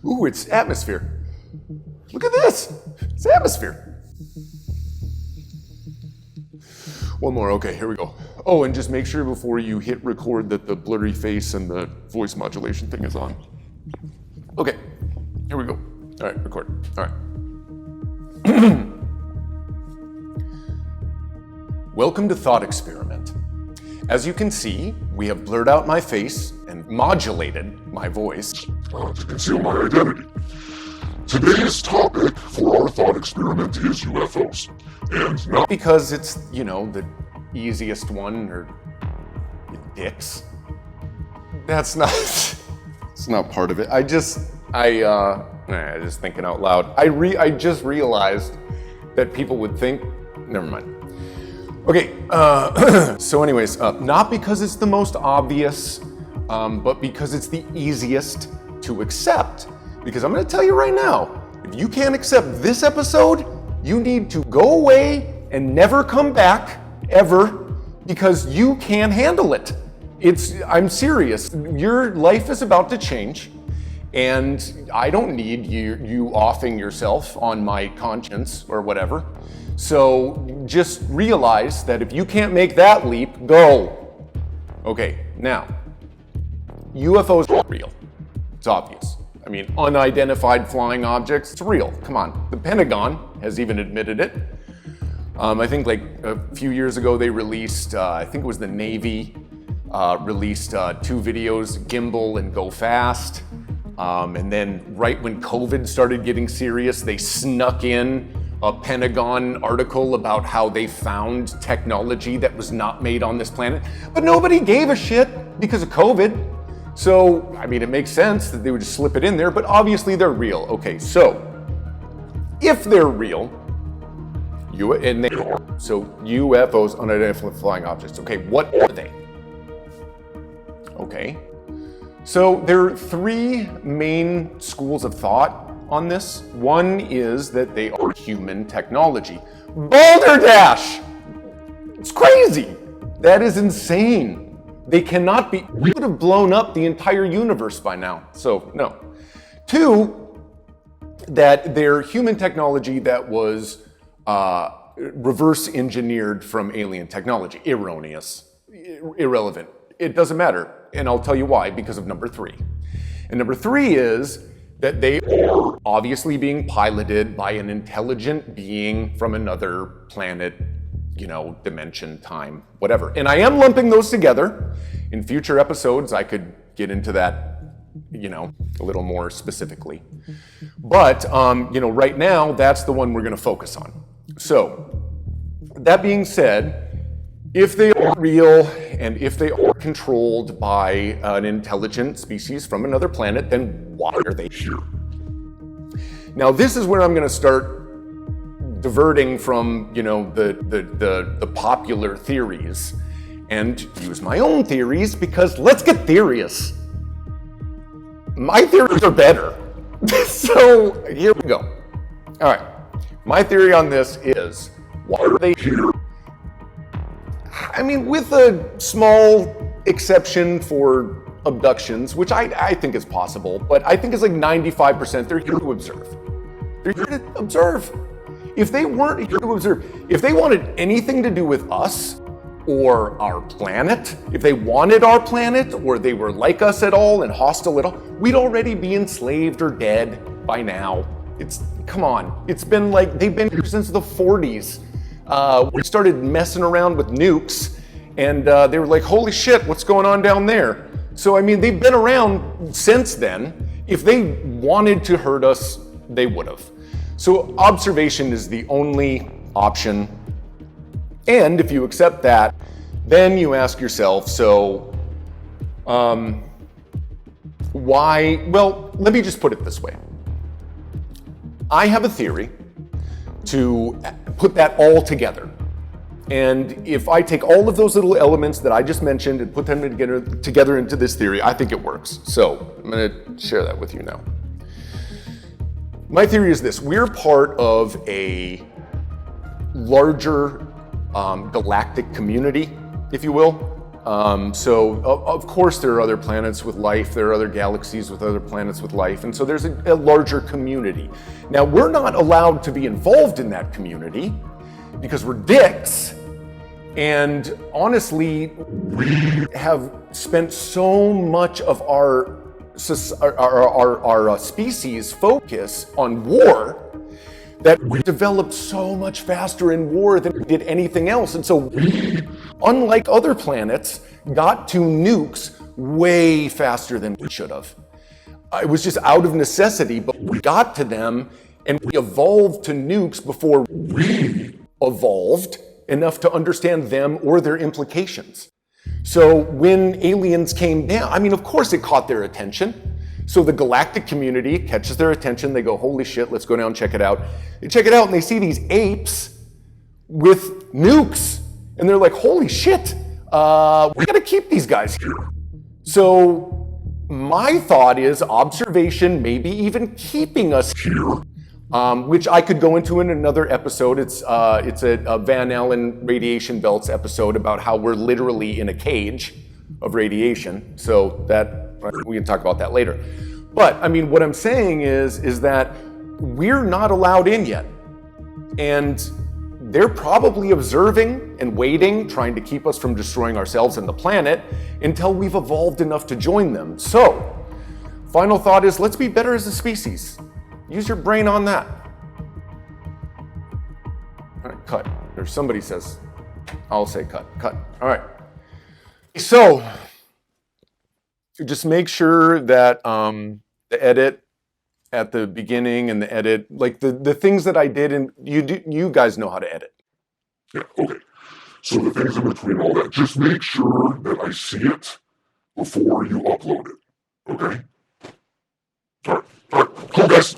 Ooh, it's atmosphere. Look at this. It's atmosphere. One more. Okay, here we go. Oh, and just make sure before you hit record that the blurry face and the voice modulation thing is on. Okay, here we go. All right, record. All right. Welcome to Thought Experiment. As you can see, we have blurred out my face and modulated my voice to conceal my identity. Today's topic for our thought experiment is UFOs. And not because it's, the easiest one, or dicks. That's not, it's not part of it. just thinking out loud. I just realized that people would think, never mind. Okay, so anyways, not because it's the most obvious, but because it's the easiest to accept. Because I'm gonna tell you right now, if you can't accept this episode, you need to go away and never come back, ever, because you can't handle it. I'm serious. Your life is about to change, and I don't need you offing yourself on my conscience or whatever. So just realize that if you can't make that leap, go. Okay, now, UFOs are real. It's obvious. I mean, unidentified flying objects, it's real. Come on. The Pentagon has even admitted it. I think like a few years ago they released, I think it was the Navy, released 2 videos, Gimbal and Go Fast. And then right when COVID started getting serious, they snuck in a Pentagon article about how they found technology that was not made on this planet. But nobody gave a shit because of COVID. So, I mean, it makes sense that they would just slip it in there, but obviously they're real. Okay, so if they're real, so UFOs, unidentified flying objects. Okay, what are they? Okay, so there are 3 main schools of thought on this. One is that they are human technology. Balderdash! It's crazy. That is insane. They cannot be. We would have blown up the entire universe by now. So, no. 2, that they're human technology that was reverse engineered from alien technology. Erroneous. Irrelevant. It doesn't matter. And I'll tell you why, because of number 3. And number 3 is that they are obviously being piloted by an intelligent being from another planet, dimension, time, whatever. And I am lumping those together. In future episodes, I could get into that, a little more specifically. But, right now, that's the one we're going to focus on. So, that being said, if they are real and if they are controlled by an intelligent species from another planet, then why are they here? Now, this is where I'm going to start diverting from, the popular theories and use my own theories, because let's get Theorious. My theories are better. So here we go. All right. My theory on this is, why are they here? I mean, with a small exception for abductions, which I think is possible, but I think it's like 95% they're here to observe. They're here to observe. If they weren't here to observe, if they wanted anything to do with us or our planet, if they wanted our planet or they were like us at all and hostile at all, we'd already be enslaved or dead by now. Come on. It's been like, they've been here since the 40s. We started messing around with nukes and they were like, holy shit, what's going on down there? So, I mean, they've been around since then. If they wanted to hurt us, they would have. So observation is the only option. And if you accept that, then you ask yourself, so why? Well, let me just put it this way. I have a theory to put that all together. And if I take all of those little elements that I just mentioned and put them together into this theory, I think it works. So I'm going to share that with you now. My theory is this: we're part of a larger galactic community, if you will. So of course there are other planets with life, there are other galaxies with other planets with life, and so there's a larger community. Now we're not allowed to be involved in that community because we're dicks, and honestly, we have spent so much of our species focus on war that we developed so much faster in war than we did anything else. And so we, unlike other planets, got to nukes way faster than we should have. It was just out of necessity, but we got to them and we evolved to nukes before we evolved enough to understand them or their implications. So when aliens came down, I mean, of course it caught their attention. So the galactic community catches their attention. They go, holy shit, let's go down and check it out. They check it out and they see these apes with nukes. And they're like, holy shit, we gotta keep these guys here. So my thought is observation, maybe even keeping us here, which I could go into in another episode. It's a Van Allen radiation belts episode about how we're literally in a cage of radiation. So that we can talk about that later. But I mean, what I'm saying is that we're not allowed in yet. And they're probably observing and waiting, trying to keep us from destroying ourselves and the planet until we've evolved enough to join them. So, final thought is let's be better as a species. Use your brain on that. All right, cut. Or somebody says, I'll say cut. All right. So, just make sure that the edit at the beginning and the edit, like the things that I did, and you guys know how to edit. Yeah, okay. So the things in between all that, just make sure that I see it before you upload it. Okay? All right, cool guys.